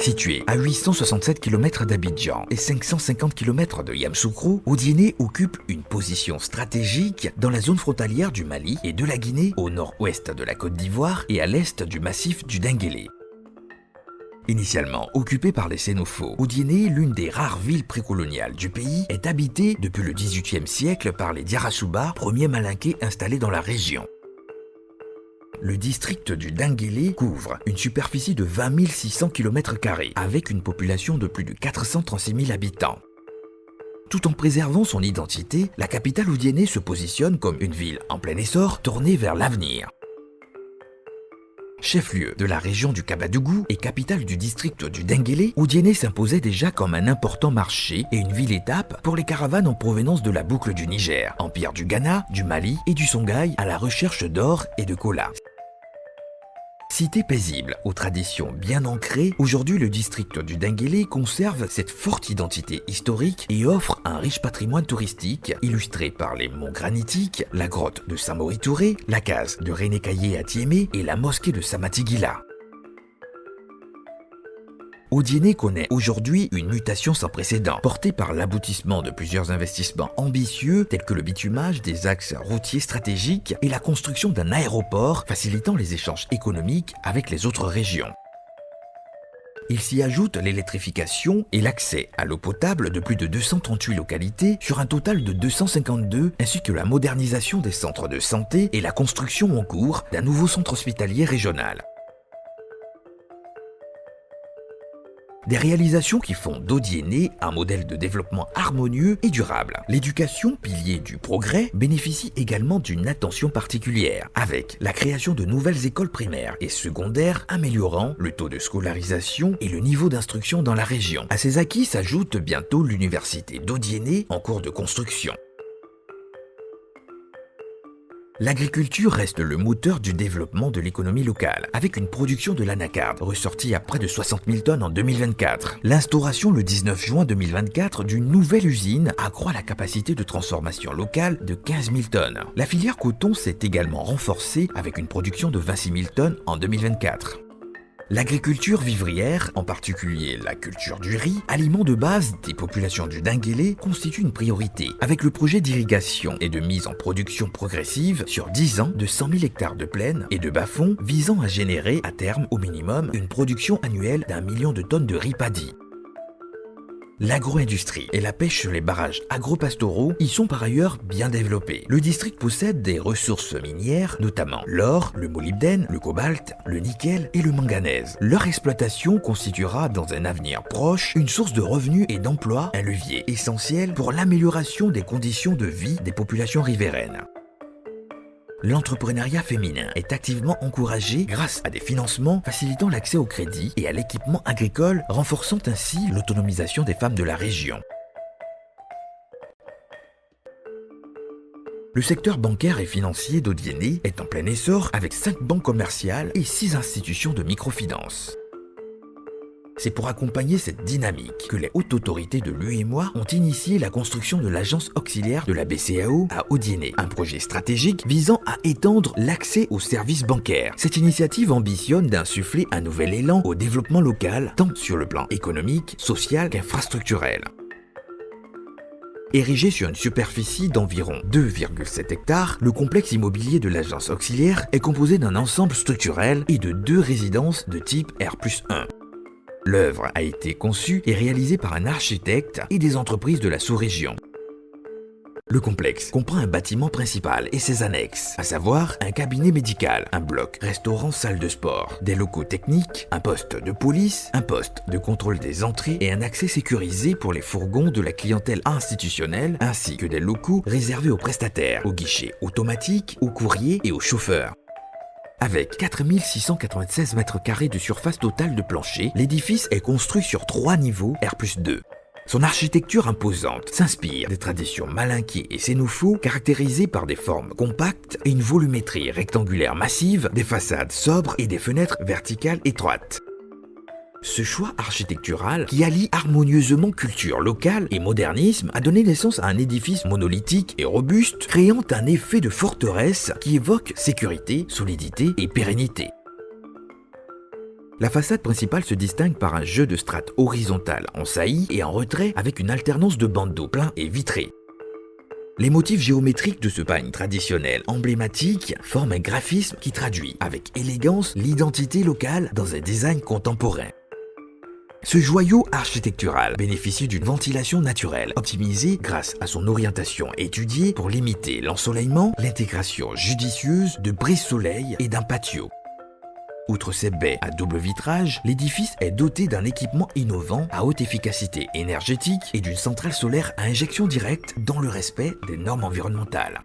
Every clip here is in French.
Situé à 867 km d'Abidjan et 550 km de Yamoussoukro, Odiéné occupe une position stratégique dans la zone frontalière du Mali et de la Guinée, au nord-ouest de la Côte d'Ivoire et à l'est du massif du Denguélé. Initialement occupée par les Sénofos, Odiéné, l'une des rares villes précoloniales du pays, est habitée depuis le XVIIIe siècle par les Diarachouba, premiers Malinqués installés dans la région. Le district du Denguélé couvre une superficie de 20 600 km² avec une population de plus de 436 000 habitants. Tout en préservant son identité, la capitale Odiéné se positionne comme une ville en plein essor tournée vers l'avenir. Chef-lieu de la région du Kabadougou et capitale du district du Denguélé, Odiéné s'imposait déjà comme un important marché et une ville-étape pour les caravanes en provenance de la boucle du Niger, empire du Ghana, du Mali et du Songhai à la recherche d'or et de cola. Cité paisible, aux traditions bien ancrées, aujourd'hui le district du Denguélé conserve cette forte identité historique et offre un riche patrimoine touristique illustré par les monts granitiques, la grotte de Samori Touré, la case de René Caillé à Thiémé et la mosquée de Samatigila. Odiéné connaît aujourd'hui une mutation sans précédent, portée par l'aboutissement de plusieurs investissements ambitieux tels que le bitumage des axes routiers stratégiques et la construction d'un aéroport facilitant les échanges économiques avec les autres régions. Il s'y ajoute l'électrification et l'accès à l'eau potable de plus de 238 localités sur un total de 252, ainsi que la modernisation des centres de santé et la construction en cours d'un nouveau centre hospitalier régional. Des réalisations qui font d'Odiéné un modèle de développement harmonieux et durable. L'éducation, pilier du progrès, bénéficie également d'une attention particulière, avec la création de nouvelles écoles primaires et secondaires améliorant le taux de scolarisation et le niveau d'instruction dans la région. À ces acquis s'ajoute bientôt l'université d'Odiéné en cours de construction. L'agriculture reste le moteur du développement de l'économie locale, avec une production de l'anacarde ressortie à près de 60 000 tonnes en 2024. L'instauration le 19 juin 2024 d'une nouvelle usine accroît la capacité de transformation locale de 15 000 tonnes. La filière coton s'est également renforcée avec une production de 26 000 tonnes en 2024. L'agriculture vivrière, en particulier la culture du riz, aliment de base des populations du Denguélé, constitue une priorité, avec le projet d'irrigation et de mise en production progressive sur 10 ans de 100 000 hectares de plaine et de bas-fonds visant à générer à terme au minimum une production annuelle d'1 million de tonnes de riz paddy. L'agro-industrie et la pêche sur les barrages agro-pastoraux y sont par ailleurs bien développés. Le district possède des ressources minières, notamment l'or, le molybdène, le cobalt, le nickel et le manganèse. Leur exploitation constituera dans un avenir proche une source de revenus et d'emplois, un levier essentiel pour l'amélioration des conditions de vie des populations riveraines. L'entrepreneuriat féminin est activement encouragé grâce à des financements facilitant l'accès au crédit et à l'équipement agricole, renforçant ainsi l'autonomisation des femmes de la région. Le secteur bancaire et financier d'Odiéné est en plein essor avec 5 banques commerciales et 6 institutions de microfinance. C'est pour accompagner cette dynamique que les hautes autorités de l'UEMOA ont initié la construction de l'agence auxiliaire de la BCEAO à Odiéné, un projet stratégique visant à étendre l'accès aux services bancaires. Cette initiative ambitionne d'insuffler un nouvel élan au développement local, tant sur le plan économique, social qu'infrastructurel. Érigé sur une superficie d'environ 2,7 hectares, le complexe immobilier de l'agence auxiliaire est composé d'un ensemble structurel et de 2 résidences de type R+1. L'œuvre a été conçue et réalisée par un architecte et des entreprises de la sous-région. Le complexe comprend un bâtiment principal et ses annexes, à savoir un cabinet médical, un bloc, restaurant, salle de sport, des locaux techniques, un poste de police, un poste de contrôle des entrées et un accès sécurisé pour les fourgons de la clientèle institutionnelle, ainsi que des locaux réservés aux prestataires, aux guichets automatiques, aux courriers et aux chauffeurs. Avec 4 696 m² de surface totale de plancher, l'édifice est construit sur 3 niveaux R+2. Son architecture imposante s'inspire des traditions malinquées et sénoufos caractérisées par des formes compactes et une volumétrie rectangulaire massive, des façades sobres et des fenêtres verticales étroites. Ce choix architectural, qui allie harmonieusement culture locale et modernisme, a donné naissance à un édifice monolithique et robuste, créant un effet de forteresse qui évoque sécurité, solidité et pérennité. La façade principale se distingue par un jeu de strates horizontales en saillie et en retrait avec une alternance de bandeaux pleins et vitrés. Les motifs géométriques de ce pagne traditionnel emblématique forment un graphisme qui traduit avec élégance l'identité locale dans un design contemporain. Ce joyau architectural bénéficie d'une ventilation naturelle optimisée grâce à son orientation étudiée pour limiter l'ensoleillement, l'intégration judicieuse de brise-soleil et d'un patio. Outre ses baies à double vitrage, l'édifice est doté d'un équipement innovant à haute efficacité énergétique et d'une centrale solaire à injection directe dans le respect des normes environnementales.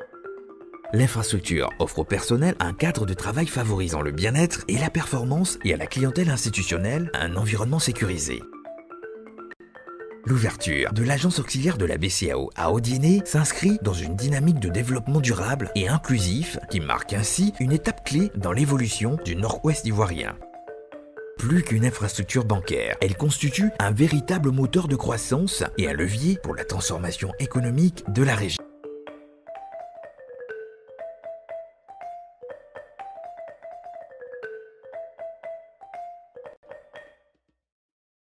L'infrastructure offre au personnel un cadre de travail favorisant le bien-être et la performance et à la clientèle institutionnelle un environnement sécurisé. L'ouverture de l'agence auxiliaire de la BCAO à Odienné s'inscrit dans une dynamique de développement durable et inclusif qui marque ainsi une étape clé dans l'évolution du nord-ouest ivoirien. Plus qu'une infrastructure bancaire, elle constitue un véritable moteur de croissance et un levier pour la transformation économique de la région.